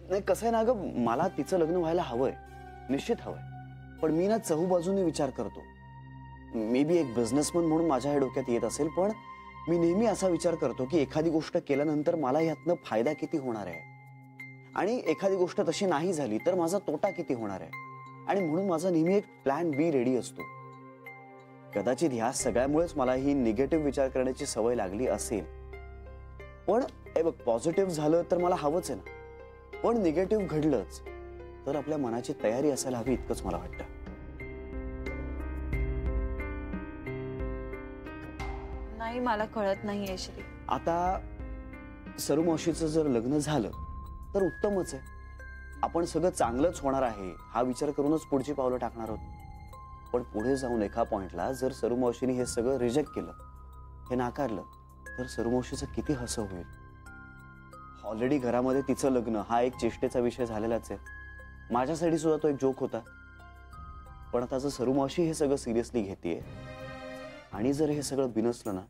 नाही कसं आहे ना ग, मला तिचं लग्न व्हायला हवंय, निश्चित हवंय, पण मी ना चहूबाजूनी विचार करतो. मे बी एक बिझनेसमन म्हणून माझ्या डोक्यात येत असेल, पण मी नेहमी असा विचार करतो की एखादी गोष्ट केल्यानंतर मला यातनं फायदा किती होणार आहे आणि एखादी गोष्ट तशी नाही झाली तर माझा तोटा किती होणार आहे. आणि म्हणून माझा नेहमी एक प्लॅन बी रेडी असतो. कदाचित ह्या सगळ्यामुळेच मला ही निगेटिव्ह विचार करण्याची सवय लागली असेल. पण हे बघ, पॉझिटिव्ह झालं तर मला हवंच आहे ना, पण निगेटिव्ह घडलंच तर आपल्या मनाची तयारी असायला हवी, इतकंच मला वाटतं. नाही, मला कळत नाहीये श्री. आता सरू मावशीचं जर लग्न झालं तर उत्तमच आहे. आपण सगळं चांगलंच होणार आहे हा विचार करूनच पुढची पावलं टाकणार आहोत. पण पुढे जाऊन एका पॉइंटला जर सरू मावशीने हे सगळं रिजेक्ट केलं, हे नाकारलं, तर सरू मावशीचं किती हसं होईल. ऑलरेडी घरामध्ये तिचं लग्न हा एक चेष्टेचा विषय झालेलाच आहे. माझ्यासाठी सुद्धा तो एक जोक होता. पण आता जर सरू मावशी हे सगळं सिरियसली घेतेय आणि जर हे सगळं बिनसलं ना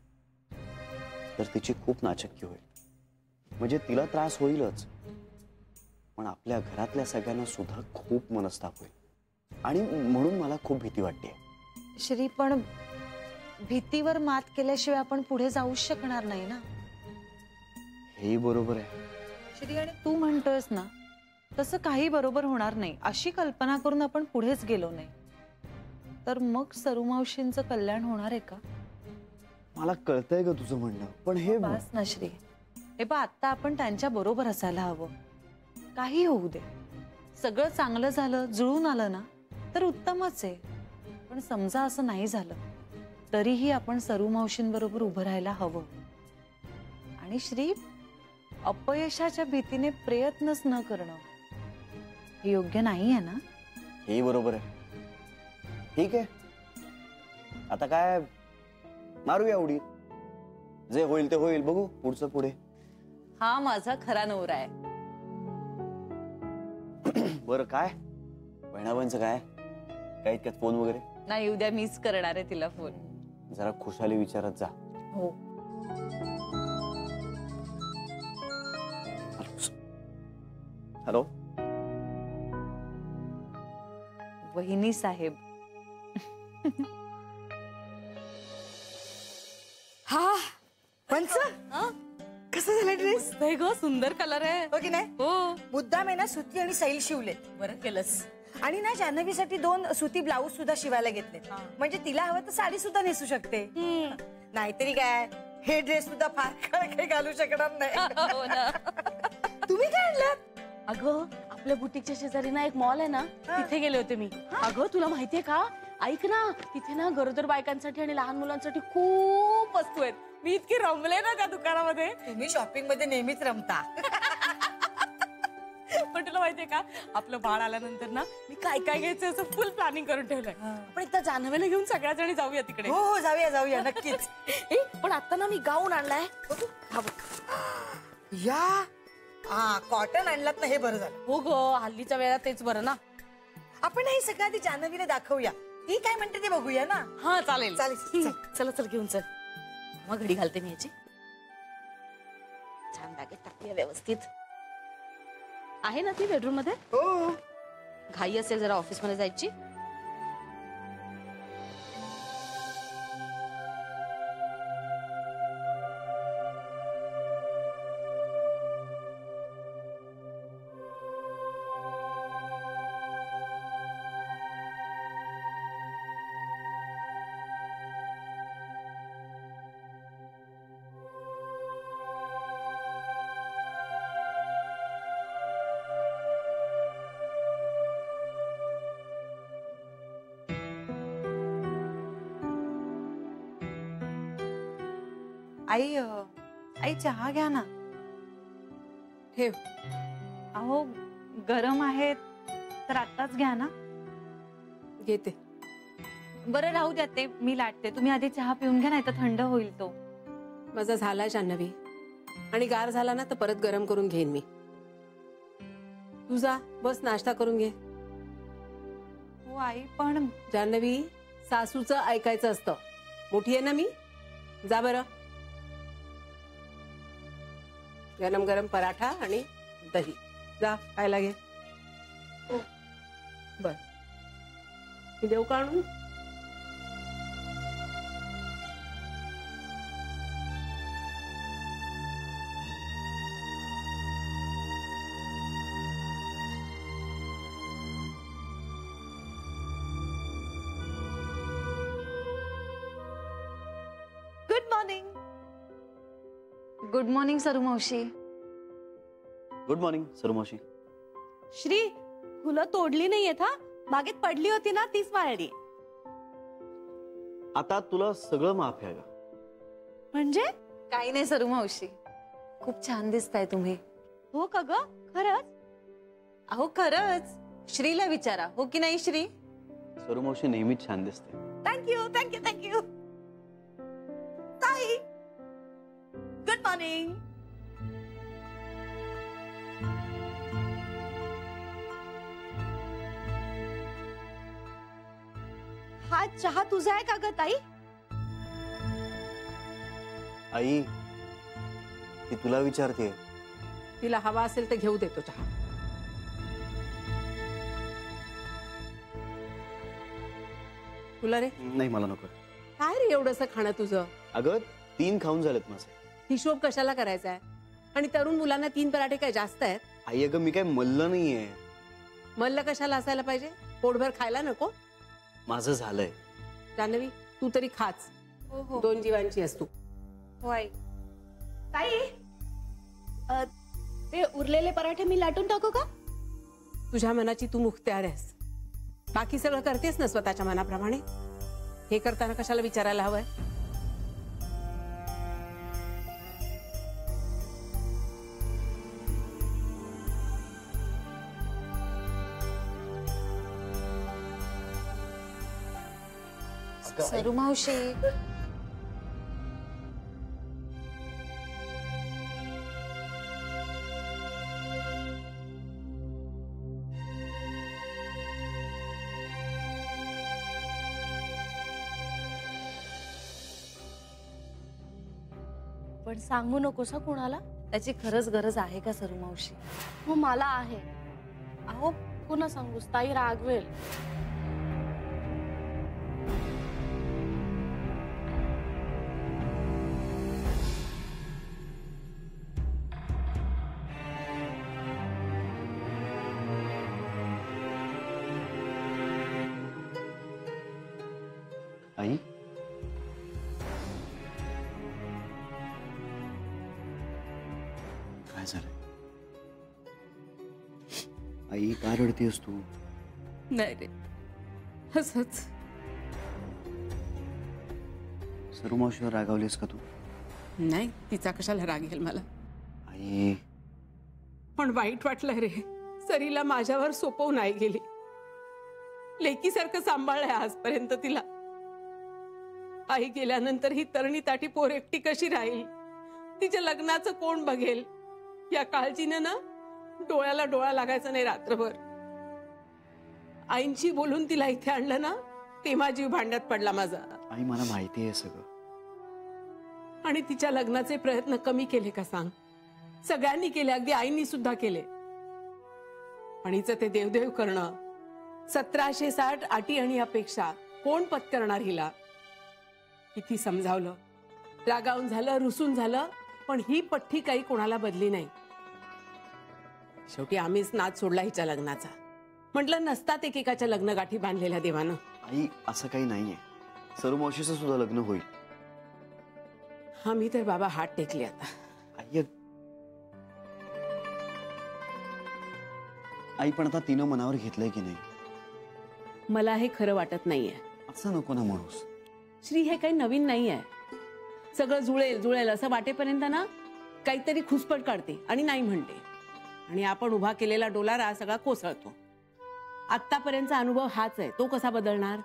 तर तिची खूप नाचक्की होईल. म्हणजे तिला त्रास होईलच, पण आपल्या घरातल्या सगळ्यांना सुद्धा खूप मनस्ताप होईल. आणि म्हणून मला खूप भीती वाटते. श्री, पण भीतीवर मात केल्याशिवाय आपण पुढे जाऊच शकणार नाही ना. हे बरोबर आहे श्री, आणि तू म्हणतोयस ना तसं काही बरोबर होणार नाही अशी कल्पना करून आपण पुढेच गेलो नाही तर मग सरू मावशींचं कल्याण होणार आहे का? मला कळतंय ग तुझं म्हणणं, पण हे बस ना श्री. हे बा, आता आपण त्यांच्या बरोबर असायला हवं. काही होऊ दे, सगळं चांगलं झालं, जुळून आलं ना तर उत्तमच आहे. पण समजा असं नाही झालं तरीही आपण सरू मावशींबरोबर उभं राहायला हवं. आणि श्री, अपयशाच्या भीतीने प्रयत्नच न करणं हे योग्य नाही आहे ना. हे बरोबर आहे. ठीक आहे, आता काय मारूया उडी. जे होईल ते होईल, बघू पुढचं पुढे. हा माझा खरा नवरा आहे. बरं, काय बहिणाबाईंचं काय काय इतक्यात फोन वगैरे नाही? उद्या मीच करणार आहे तिला फोन. जरा खुशाली विचारत जा. हो. हॅलो वहिनी साहेब. हा पंच, कसं झालं ड्रेस? ग, सुंदर कलर आहे हो की नाही? हो. मुद्दाम आहे ना सुती आणि सैल शिवले. बरं केलंस. आणि ना जान्हवीसाठी 2 सुती ब्लाऊज सुद्धा शिवायला घेतले. म्हणजे तिला हवं तर साडी सुद्धा नेसू शकते. नाहीतरी काय, हे ड्रेस सुद्धा फार काही घालू शकणार नाही. तुम्ही काय आणलं? अगं, आपल्या बुटीकच्या शेजारी ना एक मॉल आहे ना, तिथे गेले होते मी. अगं, तुला माहितीये का, ऐक ना, तिथे ना गरोदर बायकांसाठी आणि लहान मुलांसाठी खूप वस्तू आहेत. मी इतकी रमले ना त्या दुकानामध्ये. तुम्ही शॉपिंग मध्ये नेहमीच रमता. पण तुला माहितीये का, आपलं बाळ आल्यानंतर ना मी काय काय घ्यायचं असं फुल प्लॅनिंग करून ठेवलंय. पण एकदा जान्हवीला घेऊन सगळ्या जणी जाऊया तिकडे. हो जाऊया जाऊया नक्कीच. पण आता ना मी गाऊन आणलाय. या कॉटन आणलात ना, हे बरं झालं. हो ग, हल्लीच्या वेळेला तेच बरं ना. आपण हे सगळं आधी जान्हवीला दाखवूया. ती काय म्हणते ते बघूया ना. हा चालेल चालेल. चला चल घेऊन चल. मग घडी घालते मी याची. छान बॅगेत टाकूया व्यवस्थित. आहे ना ती बेडरूम मध्ये? हो. घाई असेल जरा ऑफिस मध्ये जायची. आई, आई चहा घ्या ना. ठेव. अहो, गरम आहे तर आताच घ्या ना. घेते. बरं राहू द्या, ते मी लाटते. तुम्ही आधी चहा पिऊन घ्या, नाही तर थंड होईल तो. माझा झालाय जान्हवी, आणि गार झाला ना तर परत गरम करून घेईन मी. तू जा, बस नाश्ता करून घे. हो आई, पण जान्हवी, सासूचं ऐकायचं असतं. मोठी आहे ना मी. जा बरं. गरम गरम पराठा आणि दही. जा काय लागे बर मी देऊ का आणून? Good morning. गुड मॉर्निंग सरू मावशी. Good morning सरुमावशी. श्री फुलं तोडली नाहीयेत हा, बागेत पडली होती ना तीच माळली. आता तुला सगळं माफ आहे ग. म्हणजे काही नाही सरू मावशी, खूप छान दिसताय तुम्ही. हो का ग, खरंच? अहो खरंच, श्रीला विचारा, हो की नाही श्री? सरुमावशी नेहमीच छान दिसते. Thank you thank you thank you. ताई गुड मॉर्निंग. हा चहा तुझा आहे का ग ताई? आई ती तुला विचारते. तिला हवा असेल तर घेऊ देतो चहा. तुला रे नाही मला नको. काय रे एवढंसं खाणं तुझं? अगं 3 खाऊन झालेत माझे. हिशोब कशाला करायचा आहे? आणि तरुण मुलांना 3 पराठे काय जास्त आहेत? आई अगं मी काय मल्ल नाहीये. मल्ल कशाला असायला पाहिजे? पोटभर खायला नको? माझं झालंय. जान्हवी तू तरी खाच. हो हो 2 जीवांची असतो. हो आई. ताई ते उरलेले पराठे मी लाटून टाकू का? तुझ्या मनाची तू मुख्त्यार आहेस. बाकी सगळं करतेस ना स्वतःच्या मनाप्रमाणे. हे करताना कशाला विचारायला हवंय? सरू मावशी, पण सांगू नकोस हं कुणाला. त्याची खरंच गरज आहे का सरू मावशी? हो मला आहे. अहो पुन्हा सांगूस ताई रागवेल. आई काय झालंय? आई का रडतेस तू? नाही रे असंच. सरुमावशीवर रागावलीस का तू? नाही तिचा कशाला राग येईल मला? आई पण वाईट वाटलं रे. सरीला माझ्यावर सोपवून नाही गेली. लेकीसारखं सांभाळलंय आजपर्यंत तिला. आई गेल्यानंतर ही तरणी ताटी पोर एकटी कशी राहील? तिच्या लग्नाचं कोण बघेल? या काळजीनं ना डोळ्याला डोळा लागायचा नाही रात्रभर. आईंशी बोलून तिला इथे आणलं ना तेव्हा जीव भांड्यात पडला माझा. आई मला माहिती आहे सगळं. आणि तिच्या लग्नाचे प्रयत्न कमी केले का सांग? सगळ्यांनी केले, अगदी आईंनी सुद्धा केले. पण हिचं ते देवदेव करणं, 1760 अटी आणि अपेक्षा कोण पत्करणार हिला? किती समजावलं, रागावून झालं, रुसून झालं, पण ही पठ्ठी काही कोणाला बदली नाही. शेवटी आम्हीच नाद सोडला हिच्या लग्नाचा. म्हटलं नसतात एकेकाच्या लग्नगाठी बांधलेल्या देवानं. आई असं काही नाहीये. सरुमावशीचं सुद्धा लग्न होईल. आम्ही तर बाबा हात टेकले आता. आई आई पण आता तिनं मनावर घेतलंय की नाही? मला हे खरं वाटत नाहीये. असं नको ना म्हणूस. श्री हे काही नवीन नाहीये. सगळं जुळेल जुळेल असं वाटेपर्यंत ना काहीतरी खुसपट काढते आणि नाही म्हणते. आणि आपण उभा केलेला डोलारा सगळा कोसळतो. आतापर्यंतचा अनुभव हाच आहे. तो कसा बदलणार?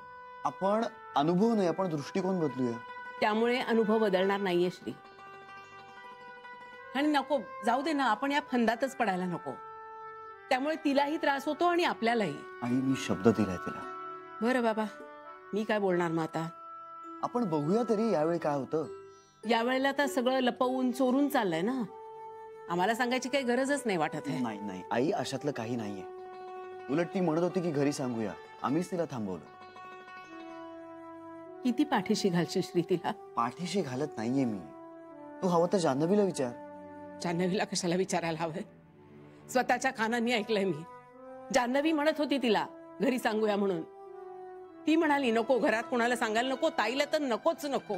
आपण अनुभव नाही, आपण दृष्टिकोन बदलूया. त्यामुळे अनुभव बदलणार नाहीये श्री. आणि नको जाऊ दे ना, आपण या फंदातच पडायला नको. त्यामुळे तिलाही त्रास होतो आणि आपल्यालाही. आई मी शब्द दिलाय तिला. बरं बाबा, मी काय बोलणार मग आता? आपण बघूया तरी यावेळी काय होतं. यावेळेला तर सगळं लपवून चोरून चाललंय ना. आम्हाला सांगायची काही गरजच नाही वाटत आहे. नाही नाही आई, अशातलं काही नाहीये. उलट ती म्हणत होती की घरी सांगूया, आम्हीच तिला थांबवलं. किती पाठीशी घालशील श्री तिला? पाठीशी घालत नाहीये मी. तू हवं तर जान्हवीला विचार. जान्हवीला कशाला विचारायला हवंय? स्वतःच्या कानांनी ऐकलंय मी. जान्हवी म्हणत होती तिला घरी सांगूया म्हणून. ती म्हणाली नको, घरात कोणाला सांगायला नको, ताईला तर नकोच नको.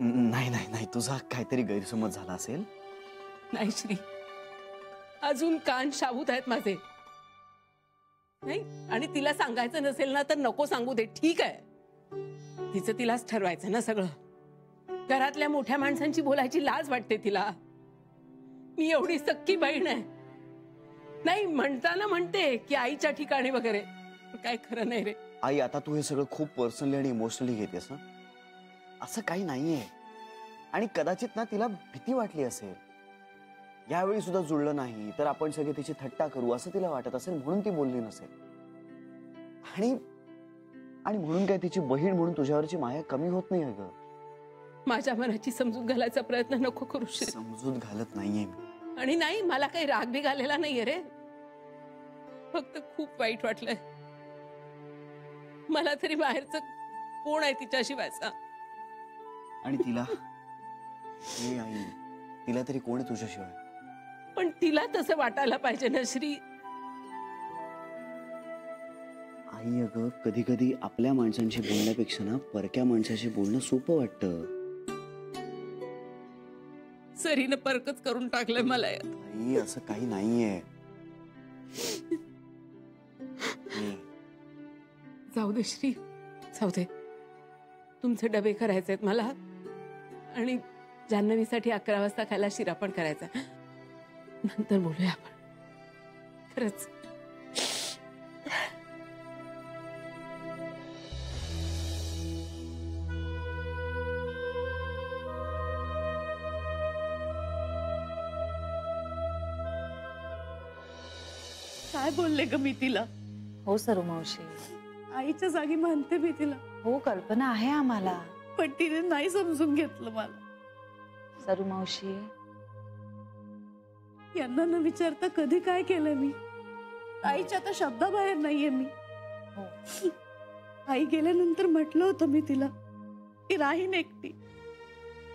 नाही नाही नाही, तुझा काहीतरी गैरसमज झाला असेल. नाही श्री, अजून कान शाबूत आहेत माझे. नाही, आणि तिला सांगायचं नसेल ना तर नको सांगू दे, ठीक आहे. तिचं तिलाच ठरवायचं ना सगळं. घरातल्या मोठ्या माणसांची बोलायची लाज वाटते तिला. मी एवढी सक्की बहीण आहे. नाही, म्हणताना म्हणते की आईच्या ठिकाणी वगैरे, काय खरं नाही रे. आई, आता तू हे सगळं खूप पर्सनली आणि इमोशनली घेतेस ना. असं काही नाहीये. आणि कदाचित ना तिला भीती वाटली असेल. यावेळी सुद्धा जुळलं नाही तर आपण सगळे तिची थट्टा करू असं तिला वाटत असेल, म्हणून ती बोलली नसेल. आणि आणि म्हणून काय तिची बहीण म्हणून तुझ्यावरची माया कमी होत नाही अगं. माझ्या मनाची समजूत घालायचा प्रयत्न नको करू श्री. समजूत घालत नाहीये मी. आणि नाही, मला काही राग बी घालेला नाहीये रे. फक्त खूप वाईट वाटलंय. मला तरी बाहेरचं कोण आहे तिच्याशिवायचा. आणि तिला आई, तिला तरी कोण आहे तुझ्याशिवाय? पण तिला तसं वाटायला पाहिजे ना श्री. आई अगं, कधी कधी आपल्या माणसांशी बोलण्यापेक्षा ना परक्या माणसाशी बोलणं सोपं वाटतं. सरीनं परकच करून टाकलंय मला. आई, असं काही नाहीये. जाऊ दे श्री, जाऊ दे. तुमचे डबे करायचे आहेत मला. आणि जान्हवीसाठी 11 वाजता खायला शिरा पण करायचा. नंतर बोलूया आपण. खरंच. काय बोलले ग मी तिला? हो सरू मावशी, आईच्या जागी मानते मी तिला, हो कल्पना आहे आम्हाला. पण तिने नाही समजून घेतलं मला. सरू मावशी, यांना न विचारता कधी काय केलं मी? आईच्या आता शब्दाबाहेर नाहीये मी. हो. आई गेल्यानंतर म्हटलं होतं मी तिला की राहीन एकटी,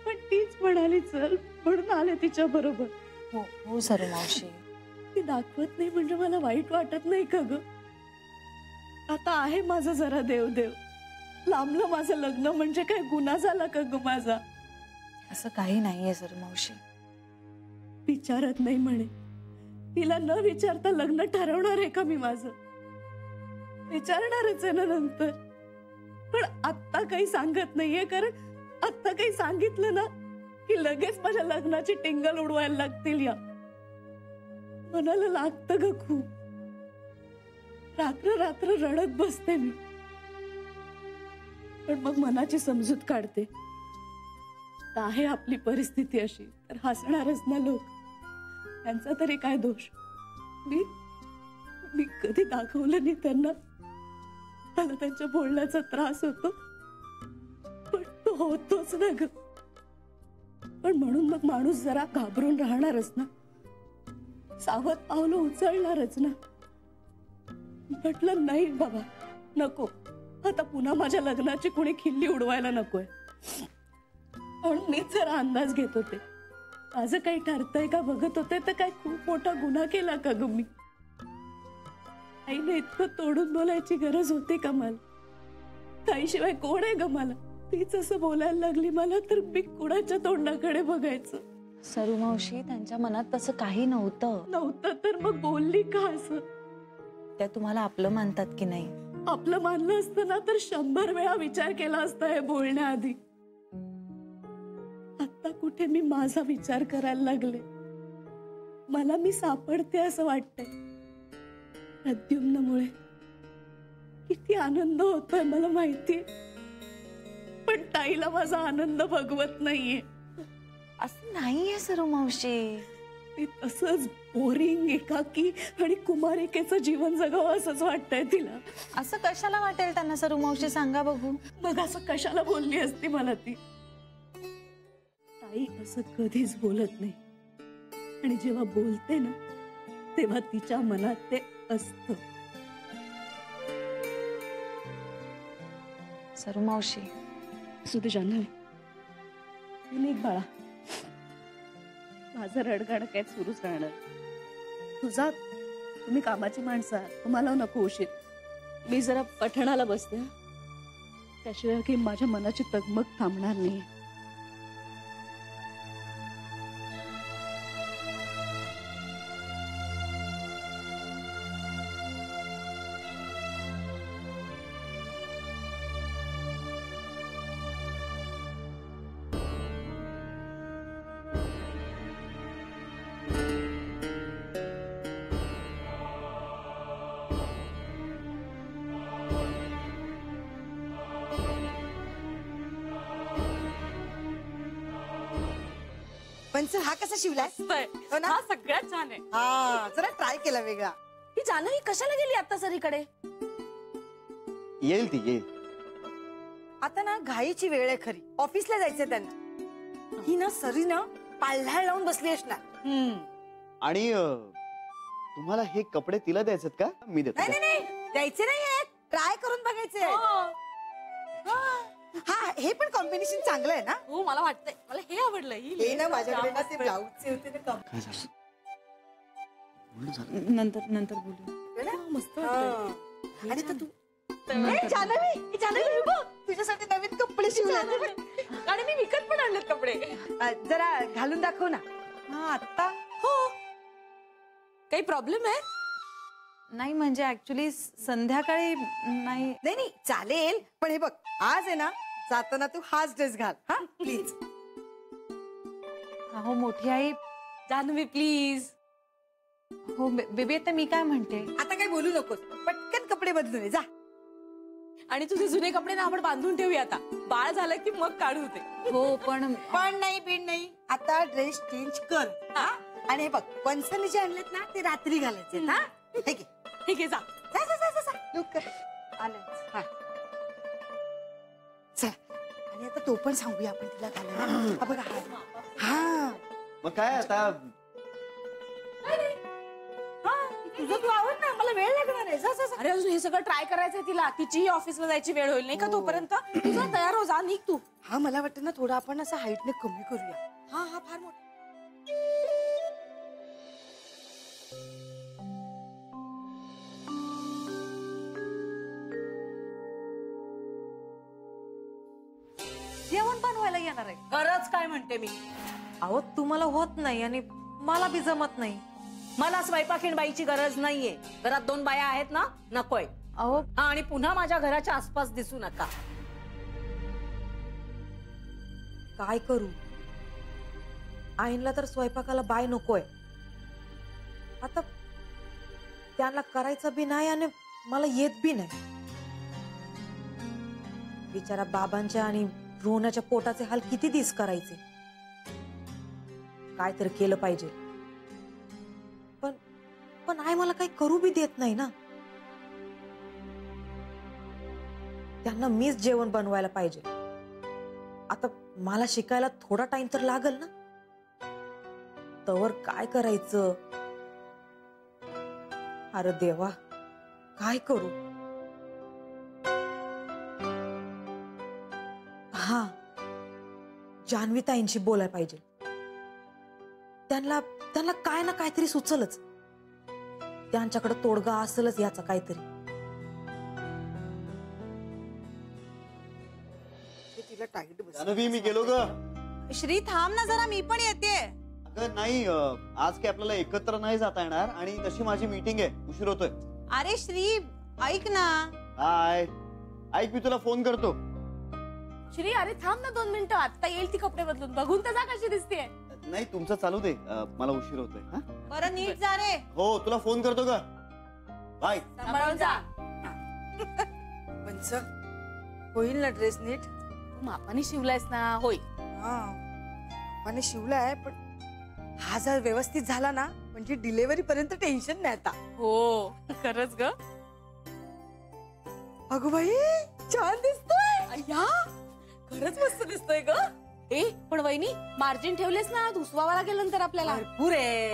पण तीच म्हणाली चल, म्हणून आले तिच्या बरोबर. हो हो सरू मावशी. ती दाखवत नाही म्हणजे मला वाईट वाटत नाही का ग? आता आहे माझं जरा देवदेव. लांबलं माझं लग्न म्हणजे काय गुन्हा झाला का ग माझा? असं काही नाहीये सरू मावशी. विचारत नाही म्हणे. तिला न विचारता लग्न ठरवणार आहे का मी माझं? विचारणारच आहे ना नंतर. पण आत्ता काही सांगत नाहीये, कारण आत्ता काही सांगितलं ना की लगेच माझ्या लग्नाची टिंगल उडवायला लागतील. या मनाला लागतं ग खूप. रात्र रात्र रडत बसते मी, पण मग मनाची समजूत काढते. आहे आपली परिस्थिती अशी तर हसणारच ना लोक. त्यांचा तरी काय दोष? मी कधी दाखवलं नाही त्यांना. मला त्यांच्या बोलण्याचा त्रास होतो, पण तो होतोच ना ग. पण म्हणून मग माणूस जरा घाबरून राहणारच ना, सावध पावलं उचलणारच ना. म्हटलं नाही बाबा, नको. आता पुन्हा माझ्या लग्नाची कोणी खिल्ली उडवायला नकोय. म्हणून मी जरा अंदाज घेत होते. माझं काही ठरतंय का बघत होते, तर काय खूप मोठा गुन्हा केला का ग मी? आईने इतकं तोडून बोलायची गरज होती का मला? ताईशिवाय कोण आहे ग मला? तीच असं बोलायला लागली मला तर मी कुणाच्या तोंडाकडे बघायचं? सरू मावशी, त्यांच्या मनात तसं काही नव्हतं तर मग बोलली का असं? त्या तुम्हाला आपलं मानतात की नाही? आपलं मानलं असतं ना तर 100 वेळा विचार केला असता हे बोलण्याआधी. आता कुठे मी माझा विचार करायला लागले. मला मी सापडते असं वाटतंय. प्रद्युम्नमुळे किती आनंद होतोय मला माहितीये, पण ताईला माझा आनंद भगवत नाहीये. असं नाहीये सरू मावशी. ती तसंच बोरिंग, एकाकी आणि कुमारिकेचं जीवन जगावं असंच वाटतंय तिला. असं कशाला वाटेल त्यांना सरू मावशी, सांगा बघू. मग असं कशाला बोलली असती मला ती? आई असं कधीच बोलत नाही आणि जेव्हा बोलते ना तेव्हा तिच्या मनात ते असतं. सरू मावशी, सुधे जान्हवी, तू निघ बाळा. माझं रडगाणं काय सुरूच राहणार. तुझा तुम्ही कामाची माणसं आहात, तुम्हाला नको उशीर. मी जरा पठणाला बसते. त्याशिवाय की माझ्या मनाची तगमग थांबणार नाही. पण सर हा कसा शिवलाय? हो ना? हा सगळ्यात छान आहे. हा जरा ट्राय केला वेगळा. ही जान्हवी कशाला गेली आता सरीकडे? येईल ती येईल. आता ना घाईची वेळ आहे खरी, ऑफिसला जायचंय त्यांना. ही ना सरी ना पाल्हाळ लावून बसली असणार. आणि तुम्हाला हे कपडे तिला द्यायचेत का? मी देतो. नाही नाही नाही द्यायचे नाही, ट्राय करून बघायचे. हा हे पण कॉम्बिनेशन चांगलं आहे ना. हो मला वाटतंय, मला हे आवडलं. हे ना माझ्याकडे ना ते ब्लाऊजचे होते ना काय झालं? नंतर नंतर बोलू. मस्त वाटतं. आणि तू जान्हवी बघ, तुझ्यासाठी नवीन कपडे शिवले. आणि मी विकत पण आणलेत कपडे. जरा घालून दाखव ना. हा आता हो. काही प्रॉब्लेम आहे? नाही म्हणजे ऍक्च्युली संध्याकाळी नाही. नाही नाही चालेल, पण हे बघ आज आहे ना जाताना तू हाच ड्रेस घाल हा प्लीज. हो मोठी आई. जान्हवी प्लीज. हो बेबी आता मी काय म्हणते, आता काही बोलू नकोस, पटकन कपडे बदलून ये जा. आणि तुझे जुने कपडे ना आपण बांधून ठेवूया, आता बाळ झालं की मग काढू ते. हो पण नाही बीड नाही, आता ड्रेस चेंज कर. हा आणि हे बघ वंसने जे आणलेत ना ते रात्री घालायचे. हा ठीक आहे ठीक आहे, जा जा जा जा जा लुक कर. आलं हा चल. आणि आता तो पण सांगूया आपण तिला घालायला. हा बघा हा मग काय आता? तुझं तू आवड ना, मला वेळ लागणार आहे. जा जा जा. अरे अजून हे सगळं ट्राय करायचंय तिला. तिचीही ऑफिसला जायची वेळ होईल नाही का तोपर्यंत. तुझा तयार हो, जा निघ तू. हा मला वाटतं ना थोडं आपण असं हाईटने कमी करूया. हा हा फार मोठा. जेवण बनवायला येणार आहे. खरंच काय म्हणते मी. अहो तुम्हाला होत नाही आणि मला बी जमत नाही. मला स्वयंपाकीण बाईची गरज नाहीये. घरात 2 बाया आहेत ना, नकोय. अहो हा आणि पुन्हा माझ्या घराच्या आसपास दिसू नका. काय करू, आईनला तर स्वयंपाकाला बाय नकोय. आता त्यांना करायचं बी नाही आणि मला येत बी नाही. बिचारा बाबांच्या आणि रोहनाच्या पोटाचे हाल किती दिस करायचे. काय तर केलं पाहिजे, पण आई मला काही करू बी देत नाही ना. त्यांना मीच जेवण बनवायला पाहिजे. आता मला शिकायला थोडा टाइम तर लागल ना. तवर काय करायचं. अरे देवा, काय करू. हा जान्हवीताईंशी बोलायला पाहिजे. त्यांना काय ना काहीतरी सुचलच. त्यांच्याकडे तोडगा असेलच याचा काहीतरी. तिला टाईट बस. जान्हवी मी गेलो ग. श्री थांब ना जरा, मी पण येते. अगं नाही, आज काय आपल्याला एकत्र नाही जाता येणार आणि तशी माझी मीटिंग आहे, उशीर होतोय. अरे श्री ऐक ना. हाय ऐक, मी तुला फोन करतो. श्री अरे थांब ना 2 मिनिटं. आता येईल ती कपडे बदलून. बघून तर जा कशी दिसते. नाही तुमचं चालू दे, मला उशीर होतोय. हा बरं नीट जा रे. हो तुला फोन करतो का. बाय. सांभाळून जा. पंच होईल ना ड्रेस नीट. तू मापाने शिवलायस ना. होईल. हा आणि शिवलाय, पण हा जर व्यवस्थित झाला ना म्हणजे डिलिव्हरी पर्यंत टेन्शन नाही आता. हो खरंच ग. अगं बाई छान दिसतोय. अय्या खरंच मस्त दिसतोय ग. ए पण वहिनी मार्जिन ठेवलेस ना, धुसवावा लागेल नंतर आपल्याला. भरपूर आहे.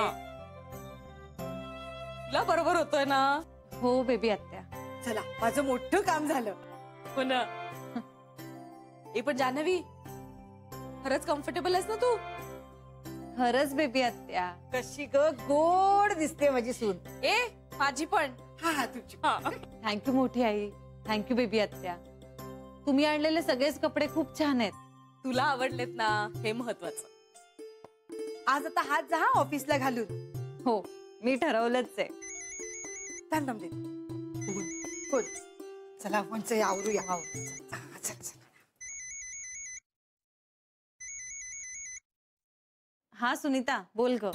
तुला बरोबर होतोय ना. हो बेबी आत्या. चला माझं मोठं काम झालं. हो ना. ए पण जान्हवी, खरंच कम्फर्टेबल आहेस ना तू? खरंच बेबी आत्या. कशी ग गोड दिसते माझी सून. ए माझी पण. हा तुझी. थँक्यू मोठी आई. थँक्यू बेबी आत्या. तुम्ही आणलेले सगळेच कपडे खूप छान आहेत. तुला आवडलेत ना, हे महत्वाचं. आज आता हात जा ऑफिसला घालून. हो मी ठरवलंच आहे. थांब दे. कोण? चला आपण आवरूया. चल चल. हा सुनीता बोल ग.